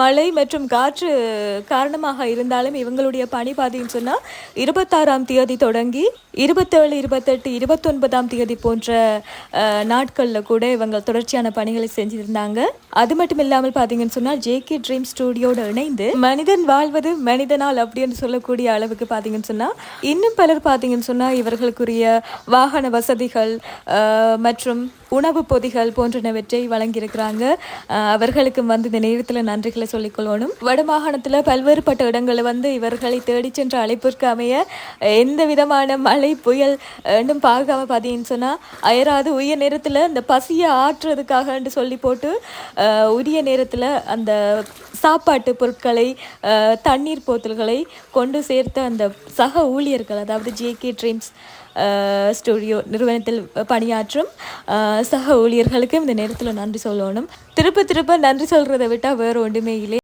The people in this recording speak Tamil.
மழை மற்றும் காற்று காரணமாக இருந்தாலும் இவங்களுடைய பணி பார்த்தீங்கன்னு சொன்னால் 26ஆம் தேதி தொடங்கி 27, 28, 29ஆம் தேதி போன்ற நாட்களில் கூட இவங்க தொடர்ச்சியான பணிகளை செஞ்சுருந்தாங்க. அது மட்டும் இல்லாமல் பார்த்தீங்கன்னு சொன்னால் ஜேகே ட்ரீம் ஸ்டூடியோடு இணைந்து மனிதன் வாழ்வது மனிதனால் அப்படின்னு சொல்லக்கூடிய அளவுக்கு பார்த்தீங்கன்னு சொன்னால் இன்னும் பலர் பார்த்தீங்கன்னு சொன்னால் இவர்களுக்குரிய வாகன வசதிகள் மற்றும் உணவு பொதிகள் போன்றனவற்றை வழங்கியிருக்கிறாங்க. அவர்களுக்கும் இந்த நேரத்தில் நன்றிகளை சொல்லிக்கொள்ளணும். வடமாகாணத்தில் பல்வேறுபட்ட இடங்களை இவர்களை தேடி சென்ற அழைப்பிற்கு அமைய எந்த விதமான மழை புயல் இன்னும் பார்க்காம பார்த்தீங்கன்னு சொன்னால் அயராது உரிய நேரத்தில் இந்த பசியை ஆற்றுறதுக்காக சொல்லி போட்டு உரிய நேரத்தில் அந்த சாப்பாட்டு பொருட்களை தண்ணீர் போத்தல்களை கொண்டு சேர்த்த அந்த சக ஊழியர்கள், அதாவது ஜேகே ட்ரீம்ஸ் ஸ்டுடியோ நிறுவனத்தில் பணியாற்றும் சக ஊழியர்களுக்கும் இந்த நேரத்தில் நன்றி சொல்லணும். திருப்ப நன்றி சொல்கிறத விட்டால் வேறு ஒன்றுமே இல்லை.